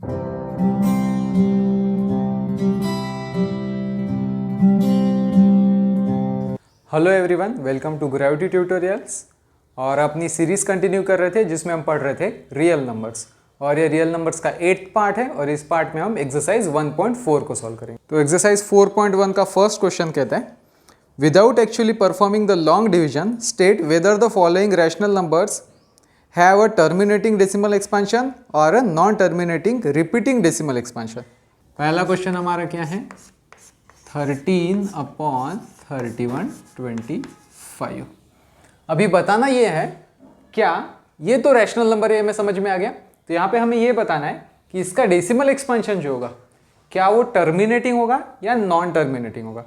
Hello everyone, welcome to gravity tutorials. और अपनी series continue कर रहे थे जिसमें हम पढ़ रहे थे रियल नंबर्स, और ये रियल नंबर्स का 8th पार्ट है और इस पार्ट में हम एक्सरसाइज 1.4 को सॉल्व करेंगे। तो एक्सरसाइज 4.1 का फर्स्ट क्वेश्चन कहता है, without actually performing the long division state whether the following rational numbers have a terminating decimal expansion और a non terminating repeating decimal expansion. पहला क्वेश्चन हमारा क्या है, 13/31/25। अभी बताना ये है, क्या ये तो रैशनल नंबर है, हमें समझ में आ गया। तो यहाँ पे हमें ये बताना है कि इसका डेसिमल एक्सपेंशन जो होगा क्या वो टर्मिनेटिंग होगा या नॉन टर्मिनेटिंग होगा।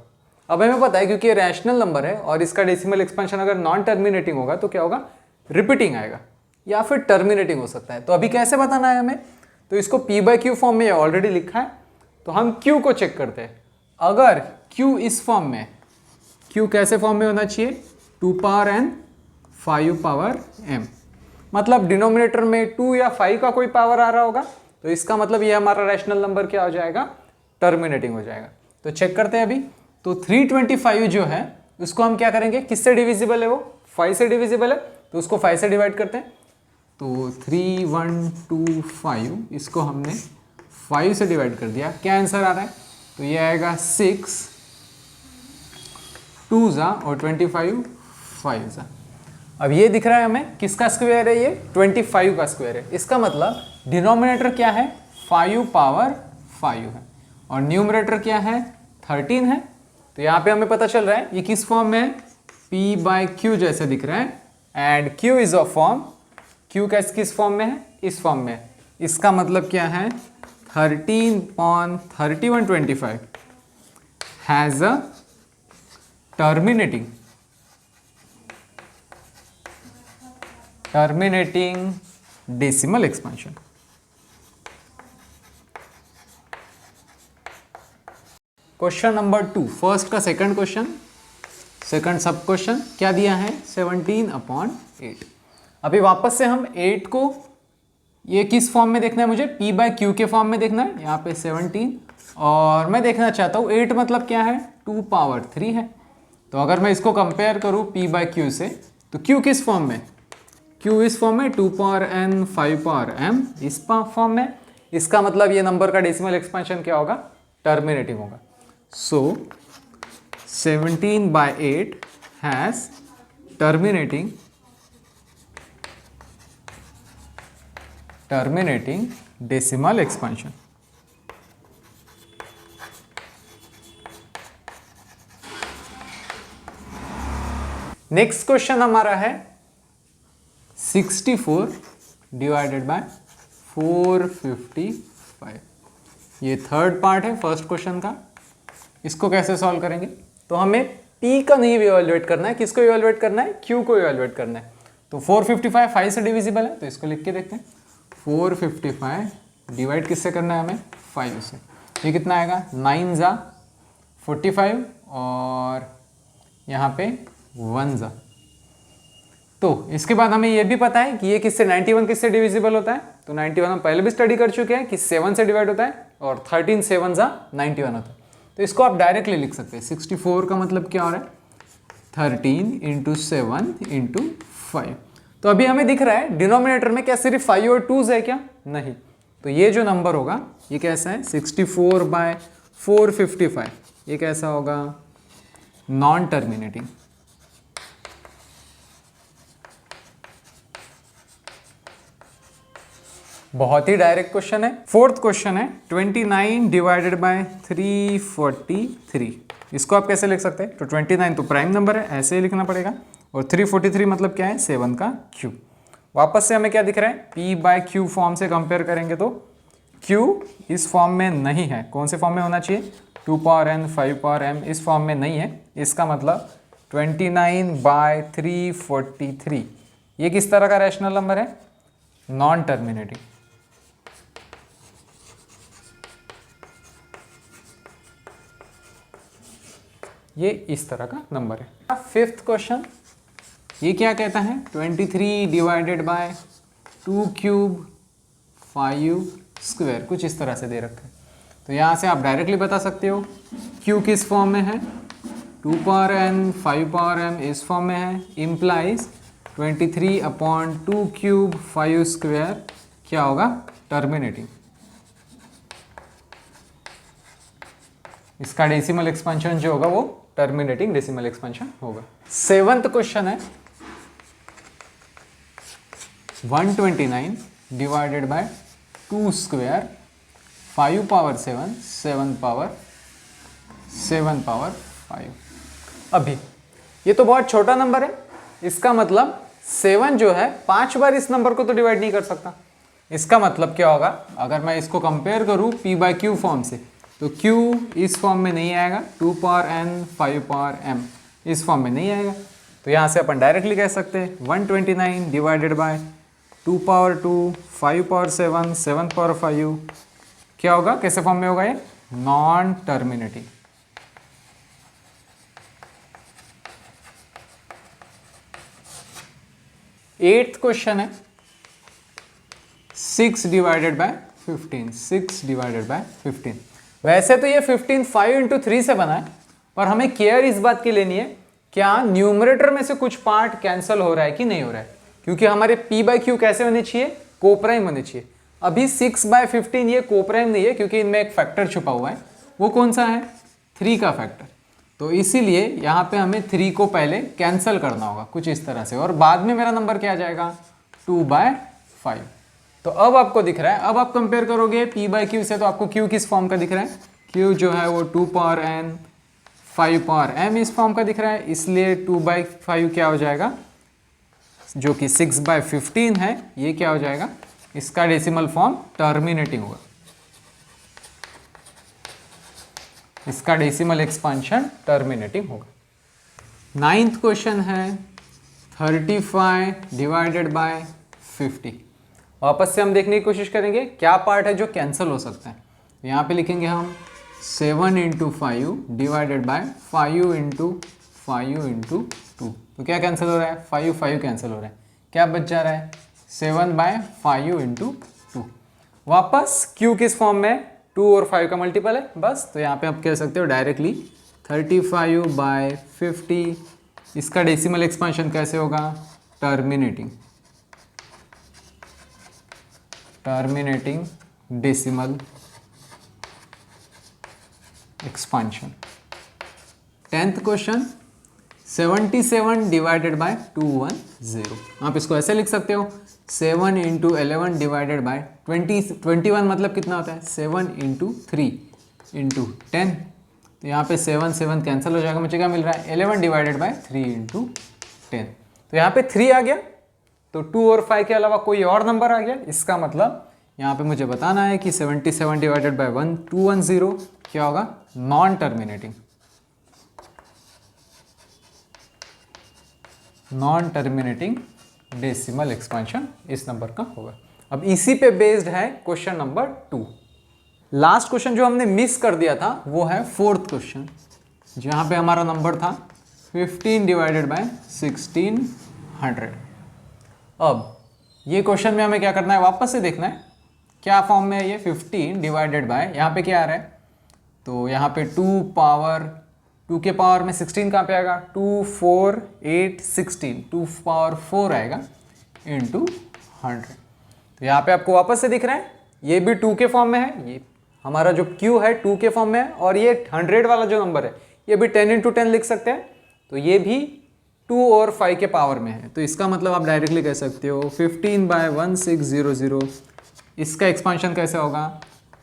अब हमें पता है क्योंकि ये रैशनल नंबर है और इसका डेसिमल एक्सपेंशन अगर नॉन टर्मिनेटिंग होगा तो क्या होगा, रिपीटिंग आएगा या फिर टर्मिनेटिंग हो सकता है। तो अभी कैसे बताना है हमें, तो इसको p/q फॉर्म में ऑलरेडी लिखा है, तो हम q को चेक करते हैं। अगर q इस फॉर्म में, q कैसे फॉर्म में होना चाहिए, 2n 5m, मतलब डिनोमिनेटर में 2 या 5 का कोई पावर आ रहा होगा, तो इसका मतलब ये हमारा रैशनल नंबर क्या हो जाएगा, टर्मिनेटिंग हो जाएगा। तो चेक करते हैं अभी। तो 325 जो है उसको हम क्या करेंगे, किससे डिविजिबल है, वो 5 से डिविजिबल है, तो उसको 5 से डिवाइड करते हैं। तो 3125 इसको हमने 5 से डिवाइड कर दिया, क्या आंसर आ रहा है, तो ये आएगा 6 2 जा और 25 5 जा। अब ये दिख रहा है हमें किसका स्क्वायर है, ये 25 का स्क्वायर है। इसका मतलब डिनोमिनेटर क्या है, 5 पावर 5 है और न्यूमरेटर क्या है, 13 है। तो यहाँ पे हमें पता चल रहा है ये किस फॉर्म में है, p/q जैसे दिख रहा है, and q is a form, q किस फॉर्म में है, इस फॉर्म में। इसका मतलब क्या है, 13/3125 has a terminating decimal expansion. Question number 2, first का सेकंड क्वेश्चन, सेकंड सब क्वेश्चन क्या दिया है, 17/8। अभी वापस से हम 8 को ये किस फॉर्म में देखना है, मुझे p/q के फॉर्म में देखना है, यहाँ पे 17, और मैं देखना चाहता हूँ 8 मतलब क्या है, 2 पावर 3 है। तो अगर मैं इसको कंपेयर करूँ p/q से, तो q किस फॉर्म में, q इस फॉर्म में 2 पावर n 5 पावर m इस फॉर्म में। इसका मतलब ये नंबर का डेसिमल एक्सपेंशन क्या होगा, टर्मिनेटिंग होगा। सो 17/8 has terminating decimal expansion. Next question हमारा है 64 डिवाइडेड बाय 455। ये थर्ड पार्ट है फर्स्ट क्वेश्चन का। इसको कैसे सॉल्व करेंगे, तो हमें p का नहीं इवेल्युएट करना है, किसको इवेल्युएट करना है, q को इवेल्युएट करना है। तो 455 5 से डिविजिबल है, तो इसको लिख के देखते हैं। 455 डिवाइड किससे करना है हमें, 5 से। ये कितना आएगा, 9 जा 45 और यहाँ पे 1 जा। तो इसके बाद हमें ये भी पता है कि ये किससे 91 किससे डिविजिबल होता है, तो 91 हम पहले भी स्टडी कर चुके हैं कि 7 से डिवाइड होता है और 13 7 जा 91 होता है। तो इसको आप डायरेक्टली लिख सकते हैं। 64 का मतलब क्या हो रहा है, 13 × 7 × 5। तो अभी हमें दिख रहा है डिनोमिनेटर में क्या सिर्फ 5 और 2 है क्या, नहीं। तो ये जो नंबर होगा ये कैसा है, 64/455, ये कैसा होगा, नॉन टर्मिनेटिंग। बहुत ही डायरेक्ट क्वेश्चन है। फोर्थ क्वेश्चन है 29 डिवाइडेड बाय 343। इसको आप कैसे लिख सकते हैं, तो 29 तो प्राइम नंबर है, ऐसे ही लिखना पड़ेगा, और 343 मतलब क्या है, 7 का क्यूब। वापस से हमें क्या दिख रहा है, p/q फॉर्म से कंपेयर करेंगे तो q इस फॉर्म में नहीं है, कौन से फॉर्म में होना चाहिए, 2 पावर n 5 पावर m इस फॉर्म में नहीं है। इसका मतलब 29/343 ये किस तरह का रैशनल नंबर है, नॉन टर्मिनेटिंग। ये इस तरह का नंबर है। फिफ्थ क्वेश्चन ये क्या कहता है, 23 डिवाइडेड बाय 2 क्यूब 5 स्क्वायर, कुछ इस तरह से दे रखा है। तो यहाँ से आप डायरेक्टली बता सकते हो q किस फॉर्म में है, 2 पावर n 5 पावर m इस फॉर्म में है, इम्प्लाइज 23/2 क्यूब 5 स्क्वायर क्या होगा, टर्मिनेटिंग। इसका डेसिमल एक्सपेंशन जो होगा वो टर्मिनेटिंग डेसिमल एक्सपेंशन होगा। 7th क्वेश्चन है 129 divided by 2 square 5 power 7 7 power 5। अभी ये तो बहुत छोटा नंबर है, इसका मतलब 7 जो है 5 बार इस नंबर को तो डिवाइड नहीं कर सकता। इसका मतलब क्या होगा, अगर मैं इसको कंपेयर करूँ p बाय q फॉर्म से, तो q इस फॉर्म में नहीं आएगा, 2 पावर n 5 पावर m इस फॉर्म में नहीं आएगा। तो यहाँ से अपन डायरेक्टली कह सकते हैं 129 divided by 2 power 2 5 power 7 7 power 5 क्या होगा, कैसे फॉर्म में होगा ये, नॉन टर्मिनेटिंग। एट्थ क्वेश्चन है 6 डिवाइडेड बाय 15 6 डिवाइडेड बाय 15। वैसे तो ये 15 5 इंटू 3 से बना है, पर हमें केयर इस बात की लेनी है क्या न्यूमरेटर में से कुछ पार्ट कैंसिल हो रहा है कि नहीं हो रहा है, क्योंकि हमारे p बाई क्यू कैसे होने चाहिए, कोप्राइम होने चाहिए। अभी 6 बाय 15 ये कोप्राइम नहीं है, क्योंकि इनमें एक फैक्टर छुपा हुआ है। वो कौन सा है, 3 का फैक्टर। तो इसीलिए यहाँ पे हमें 3 को पहले कैंसिल करना होगा कुछ इस तरह से, और बाद में मेरा नंबर क्या आ जाएगा, 2 बाय 5। तो अब आपको दिख रहा है, अब आप कंपेयर करोगे p बाई क्यू से, तो आपको q किस फॉर्म का दिख रहा है, q जो है वो 2 पावर n 5 पावर m इस फॉर्म का दिख रहा है, इसलिए 2 बाई 5 क्या हो जाएगा, जो कि 6 बाय 15 है, ये क्या हो जाएगा, इसका डेसिमल फॉर्म टर्मिनेटिंग होगा। इसका डेसिमल एक्सपांशन टर्मिनेटिंग होगा। 9th क्वेश्चन है 35 डिवाइडेड बाय 50। वापस से हम देखने की कोशिश करेंगे क्या पार्ट है जो कैंसिल हो सकता है। यहाँ पे लिखेंगे हम 7 इंटू 5 डिवाइडेड बाय 5 इंटू 2। तो क्या कैंसिल हो रहा है, 5 कैंसिल हो रहा है, क्या बच जा रहा है, 7 बाय 5 इंटू 2। वापस q किस फॉर्म में, 2 और 5 का मल्टीपल है बस। तो यहाँ पे आप कह सकते हो डायरेक्टली 35 बाय 50, इसका डेसिमल एक्सपांशन कैसे होगा, terminating decimal expansion. 10th question 77 divided by 210। आप इसको ऐसे लिख सकते हो 7 इंटू 11 डिवाइडेड बाय 21 मतलब कितना होता है, 7 इंटू 3 इंटू 10। तो यहाँ पे 7 कैंसिल हो जाएगा, मुझे क्या मिल रहा है, 11 डिवाइडेड बाय 3 इंटू 10। तो यहाँ पे 3 आ गया, तो 2 और 5 के अलावा कोई और नंबर आ गया। इसका मतलब यहाँ पे मुझे बताना है कि 77 डिवाइडेड बाय 210 क्या होगा, नॉन टर्मिनेटिंग डेसिमल एक्सपेंशन इस नंबर का होगा। अब इसी पे बेस्ड है क्वेश्चन नंबर 2। लास्ट क्वेश्चन जो हमने मिस कर दिया था वो है 4th क्वेश्चन, जहाँ पे हमारा नंबर था 15 डिवाइडेड बाय 1600। अब ये क्वेश्चन में हमें क्या करना है, वापस से देखना है क्या फॉर्म में है ये, 15 डिवाइडेड बाय, यहाँ पे क्या आ रहा है, तो यहाँ पे 2 के पावर में 16 कहाँ पे आएगा, 2 4 8 16, 2 पावर 4 आएगा इंटू 100। तो यहाँ पे आपको वापस से दिख रहा है ये भी 2 के फॉर्म में है, ये हमारा जो q है 2 के फॉर्म में है, और ये 100 वाला जो नंबर है ये भी 10 इंटू 10 लिख सकते हैं। तो ये भी 2 और 5 के पावर में है, तो इसका मतलब आप डायरेक्टली कह सकते हो 15 बाय 1600, इसका एक्सपांशन कैसे होगा,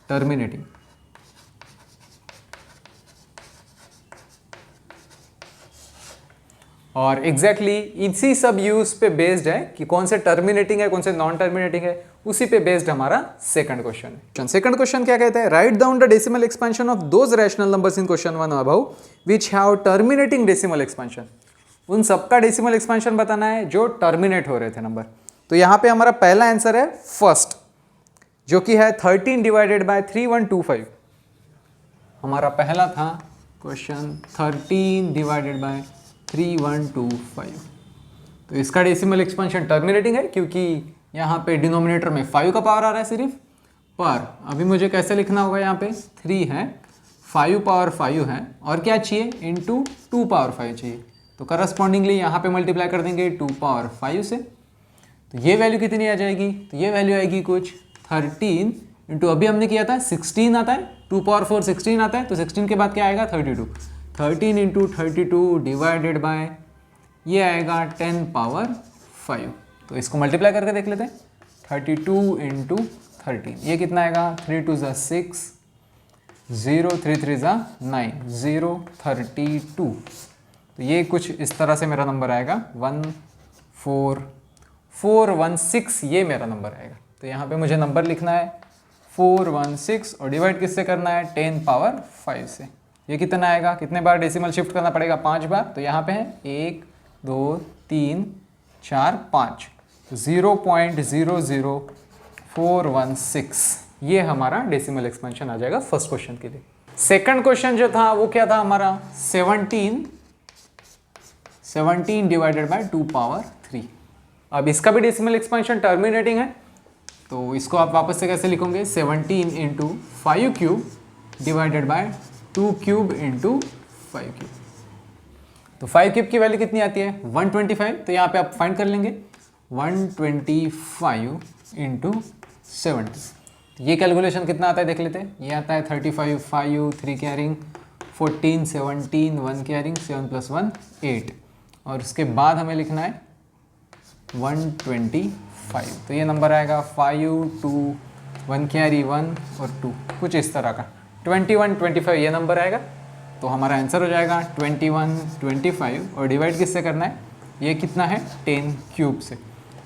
टर्मिनेटिंग। और एग्जैक्टली इसी सब यूज पे बेस्ड है कि कौन से टर्मिनेटिंग है कौन से नॉन टर्मिनेटिंग है, उसी पे बेस्ड हमारा सेकंड क्वेश्चन है। सेकंड क्वेश्चन क्या कहता है, write down the decimal expansion of those rational numbers in question 1 above which have terminating decimal expansion. उन सबका डेसिमल एक्सपेंशन बताना है जो टर्मिनेट हो रहे थे नंबर। तो यहाँ पे हमारा पहला आंसर है फर्स्ट, जो कि है 13 डिवाइडेड बाय 3125। हमारा पहला था क्वेश्चन 13 डिवाइडेड बाय 3125। तो इसका डेसिमल एक्सपेंशन टर्मिनेटिंग है, क्योंकि यहाँ पे डिनोमिनेटर में 5 का पावर आ रहा है सिर्फ, पर अभी मुझे कैसे लिखना होगा, यहाँ पे 3 है, 5 पावर 5 है, और क्या चाहिए, इंटू 2 पावर 5 चाहिए। तो करस्पॉन्डिंगली यहाँ पे मल्टीप्लाई कर देंगे 2 पावर 5 से। तो ये वैल्यू कितनी आ जाएगी, तो ये वैल्यू आएगी कुछ 13 इंटू, अभी हमने किया था 16 आता है, 2 पावर 4 16 आता है, तो 16 के बाद क्या आएगा 32। 13 इंटू 32 डिवाइडेड बाय ये आएगा 10 पावर 5। तो इसको मल्टीप्लाई करके देख लेते हैं, 32 इंटू 13, ये कितना आएगा, 3 2 ज़ा 6, 0 3 3 ज़ा 9, 0 32। तो ये कुछ इस तरह से मेरा नंबर आएगा 14416, ये मेरा नंबर आएगा। तो यहाँ पे मुझे नंबर लिखना है 416 और डिवाइड किससे करना है, 10 पावर 5 से। ये कितना आएगा, कितने बार डेसिमल शिफ्ट करना पड़ेगा, 5 बार। तो यहाँ पे है 1 2 3 4 5, 0.00416, ये हमारा डेसिमल एक्सपेंशन आ जाएगा फर्स्ट क्वेश्चन के लिए। सेकंड क्वेश्चन जो था वो क्या था हमारा, 17 डिवाइडेड बाय 2 पावर 3। अब इसका भी डेसिमल एक्सपेंशन टर्मिनेटिंग है, तो इसको आप वापस से कैसे लिखोगे, 17 into 5 cube divided by 2 cube into 5 cube. तो 5 क्यूब की वैल्यू कितनी आती है, 125। तो यहाँ पे आप फाइंड कर लेंगे 125 इंटू 70। ये कैलकुलेशन कितना आता है देख लेते हैं, ये आता है 35, 5 3 कैरिंग 14, 17 1 कैरिंग 7 + 1 8, और उसके बाद हमें लिखना है 125। तो ये नंबर आएगा 5 2 1 कैरी 1 और 2, कुछ इस तरह का 21 25 ये नंबर आएगा। तो हमारा आंसर हो जाएगा 21 25, और डिवाइड किससे करना है, ये कितना है 10 क्यूब से।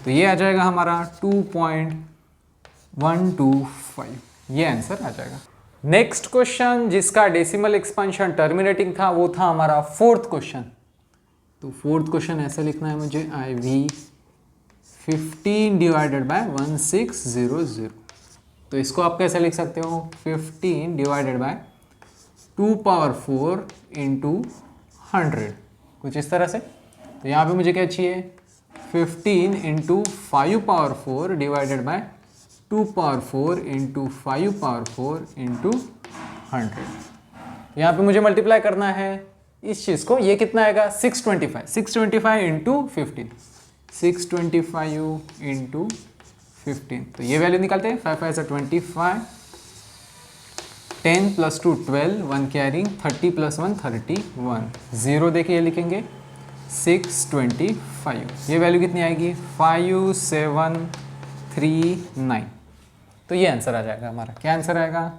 तो ये आ जाएगा हमारा 2.125, ये आंसर आ जाएगा। नेक्स्ट क्वेश्चन जिसका डेसिमल एक्सपेंशन टर्मिनेटिंग था वो था हमारा फोर्थ क्वेश्चन। तो फोर्थ क्वेश्चन ऐसे लिखना है मुझे, IV 15 डिवाइडेड बाय 1600। तो इसको आप कैसे लिख सकते हो, 15 डिवाइडेड बाय 2 पावर 4 इंटू 100, कुछ इस तरह से। तो यहाँ पे मुझे क्या चाहिए, 15 into 5 power 4 divided by 2 power 4 into 5 power 4 into 100। यहाँ पे मुझे मल्टीप्लाई करना है इस चीज़ को, ये कितना आएगा 625 इंटू 15, 625 इंटू 15। तो ये वैल्यू निकालते हैं, 5 5 से 25, 10 + 2 12, 1 कैरिंग 30 + 1 31, 0 देखिए लिखेंगे 625। ये वैल्यू कितनी आएगी 5739। तो ये आंसर आ जाएगा हमारा, क्या आंसर आएगा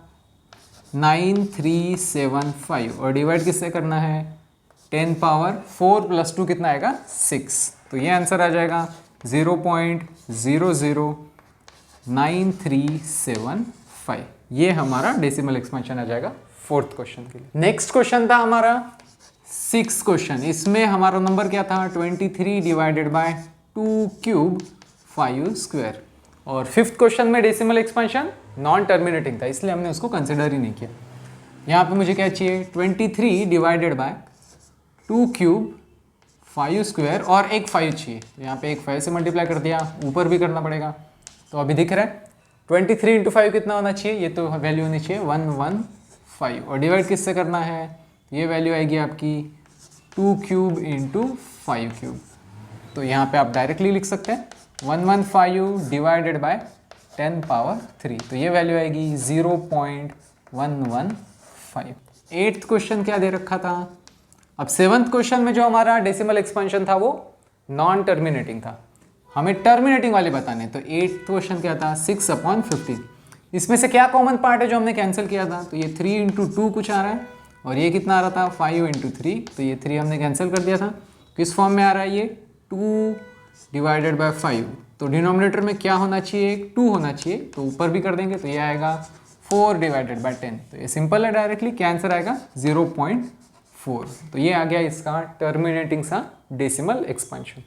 9375, और डिवाइड किससे करना है 10 पावर 4 + 2 कितना आएगा 6। तो ये आंसर आ जाएगा 0.00937 ये हमारा डेसिमल एक्सपेंशन आ जाएगा फोर्थ क्वेश्चन के लिए। नेक्स्ट क्वेश्चन था हमारा सिक्स क्वेश्चन, इसमें हमारा नंबर क्या था 23 डिवाइडेड बाय 2 क्यूब 5 स्क्वायर, और फिफ्थ क्वेश्चन में डेसिमल एक्सपेंशन नॉन टर्मिनेटिंग था इसलिए हमने उसको कंसिडर ही नहीं किया। यहाँ पे मुझे क्या चाहिए 23 डिवाइडेड बाय 2 क्यूब 5 स्क्वायर और एक 5 चाहिए। यहाँ पे एक 5 से मल्टीप्लाई कर दिया, ऊपर भी करना पड़ेगा। तो अभी दिख रहा है 23 इंटू 5 कितना होना चाहिए, ये तो वैल्यू होनी चाहिए 115, और डिवाइड किससे करना है, ये वैल्यू आएगी आपकी 2 क्यूब इंटू 5 क्यूब। तो यहाँ पे आप डायरेक्टली लिख सकते हैं 115 डिवाइडेड बाय 10 पावर 3, तो ये वैल्यू आएगी 0.115। एट्थ क्वेश्चन क्या दे रखा था। अब सेवन्थ क्वेश्चन में जो हमारा डेसिमल एक्सपेंशन था वो नॉन टर्मिनेटिंग था, हमें टर्मिनेटिंग वाले बताने। तो एट्थ क्वेश्चन क्या था 6/15। इसमें से क्या कॉमन पार्ट है जो हमने कैंसिल किया था, तो ये 3 इंटू 2 कुछ आ रहा है, और ये कितना आ रहा था 5 इंटू 3, तो ये 3 हमने कैंसिल कर दिया था। किस फॉर्म में आ रहा है ये 2 डिवाइडेड बाय 5, तो डिनोमिनेटर में क्या होना चाहिए 2 होना चाहिए, तो ऊपर भी कर देंगे तो ये आएगा 4 डिवाइडेड बाय 10। तो ये सिंपल है, डायरेक्टली क्या आंसर आएगा 0.4। तो ये आ गया इसका टर्मिनेटिंग सा डेसिमल एक्सपेंशन।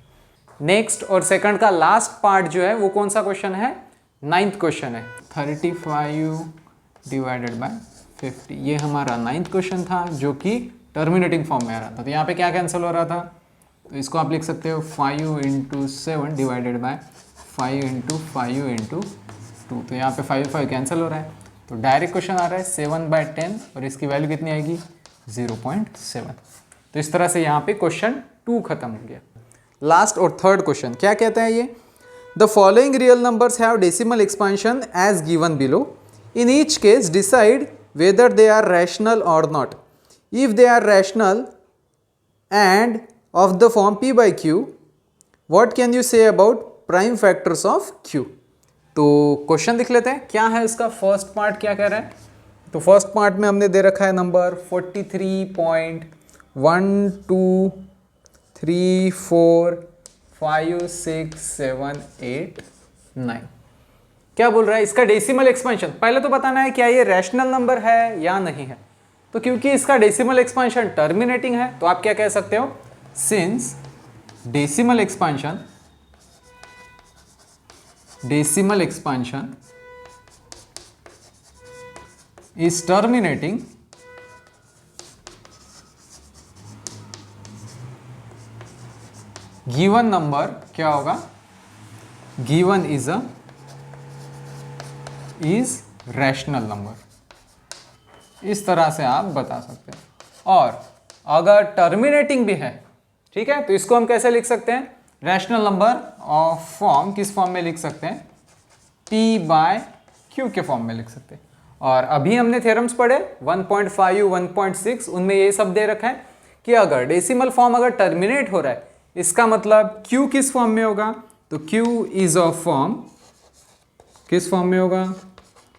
नेक्स्ट और सेकंड का लास्ट पार्ट जो है वो कौन सा क्वेश्चन है, नाइन्थ क्वेश्चन है 35 डिवाइडेड बाय 50। ये हमारा नाइन्थ क्वेश्चन था जो कि टर्मिनेटिंग फॉर्म में आ रहा था। तो यहाँ पे क्या कैंसिल हो रहा था, तो इसको आप लिख सकते हो 5 into 7 divided by 5 into 5 into 2, तो यहाँ पे 5 कैंसिल हो रहा है, तो डायरेक्ट क्वेश्चन आ रहा है 7/10 और इसकी वैल्यू कितनी आएगी 0.7। तो इस तरह से यहाँ पे क्वेश्चन 2 खत्म हो गया। लास्ट और थर्ड क्वेश्चन क्या कहता है ये, the following real numbers have decimal expansion as given below, in each case decide whether they are rational और not. If they are rational and of the form p by q, what can you say about prime factors of q? तो question देख लेते हैं क्या है इसका। First part क्या कह रहा है, तो फर्स्ट पार्ट में हमने दे रखा है नंबर 43.123456789। क्या बोल रहा है, इसका डेसिमल एक्सपेंशन पहले तो बताना है क्या ये रैशनल नंबर है या नहीं है। तो क्योंकि इसका डेसिमल एक्सपेंशन टर्मिनेटिंग है तो आप क्या कह सकते हो, since decimal expansion is terminating, given number क्या होगा, गिवन इज रैशनल नंबर। इस तरह से आप बता सकते हैं। और अगर टर्मिनेटिंग भी है, ठीक है, तो इसको हम कैसे लिख सकते हैं, रैशनल नंबर ऑफ फॉर्म, किस फॉर्म में लिख सकते हैं, p बाय q के फॉर्म में लिख सकते हैं। और अभी हमने थ्योरम्स पढ़े 1.5 1.6, उनमें ये सब दे रखा है कि अगर डेसिमल फॉर्म अगर टर्मिनेट हो रहा है इसका मतलब q किस फॉर्म में होगा, तो q इज ऑफ फॉर्म, किस फॉर्म में होगा,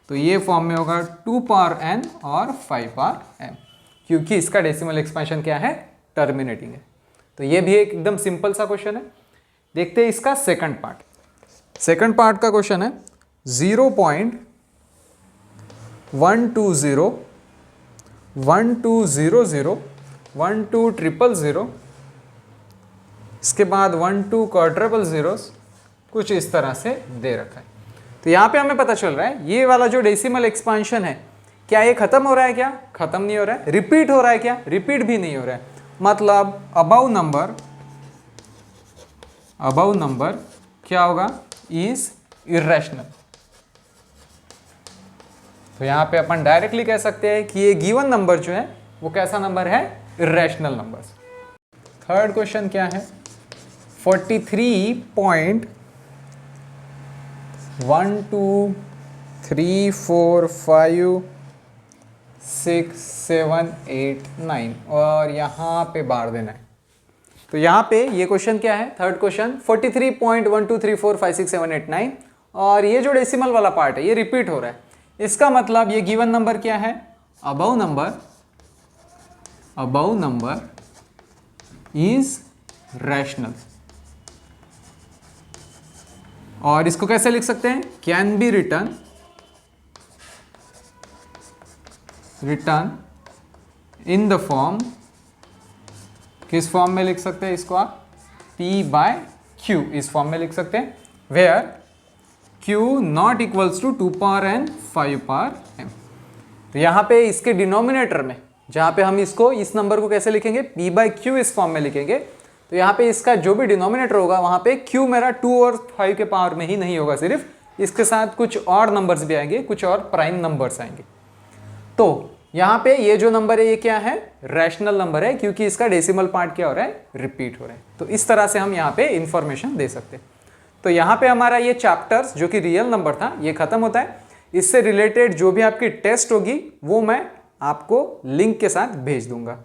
तो ये फॉर्म में होगा 2 पावर n और 5 पावर m, क्योंकि इसका डेसिमल एक्सपेंशन क्या है, टर्मिनेटिंग है। तो ये भी एक एकदम सिंपल सा क्वेश्चन है। देखते हैं इसका सेकंड पार्ट। सेकंड पार्ट का क्वेश्चन है 0.120120 1200 इसके बाद 1200 कुछ इस तरह से दे रखा है। तो यहाँ पे हमें पता चल रहा है ये वाला जो डेसिमल एक्सपेंशन है क्या ये खत्म हो रहा है, क्या खत्म नहीं हो रहा है, रिपीट हो रहा है, क्या रिपीट भी नहीं हो रहा है। मतलब अबव नंबर क्या होगा, इज इर्रेशनल। तो यहाँ पे अपन डायरेक्टली कह सकते हैं कि ये गिवन नंबर जो है वो कैसा नंबर है, इर्रेशनल नंबर। थर्ड क्वेश्चन क्या है, 43.123456789 और यहाँ पे बार देना है। तो यहाँ पे ये क्वेश्चन क्या है, थर्ड क्वेश्चन 43.123456789 और ये जो डेसिमल वाला पार्ट है ये रिपीट हो रहा है। इसका मतलब ये गिवन नंबर क्या है, अबव नंबर इज रैशनल। और इसको कैसे लिख सकते हैं, can be written in the form, किस फॉर्म में लिख सकते हैं इसको आप, p बाय q इस फॉर्म में लिख सकते हैं, where q not equals to 2 power n 5 power m। तो यहाँ पे इसके डिनोमिनेटर में जहाँ पे हम इसको, इस नंबर को कैसे लिखेंगे, p बाय q इस फॉर्म में लिखेंगे। तो यहाँ पे इसका जो भी डिनोमिनेटर होगा वहाँ पे q मेरा 2 और 5 के पावर में ही नहीं होगा, सिर्फ इसके साथ कुछ और नंबर्स भी आएंगे, कुछ और प्राइम नंबर्स आएंगे। तो यहाँ पे ये जो नंबर है ये क्या है, रैशनल नंबर है, क्योंकि इसका डेसिमल पार्ट क्या हो रहा है, रिपीट हो रहा है। तो इस तरह से हम यहाँ पे इंफॉर्मेशन दे सकते हैं। तो यहाँ पे हमारा ये चैप्टर्स जो कि रियल नंबर था ये खत्म होता है। इससे रिलेटेड जो भी आपकी टेस्ट होगी वो मैं आपको लिंक के साथ भेज दूंगा।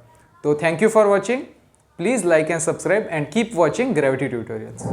तो thank you for watching, please like and subscribe and keep watching gravity tutorials.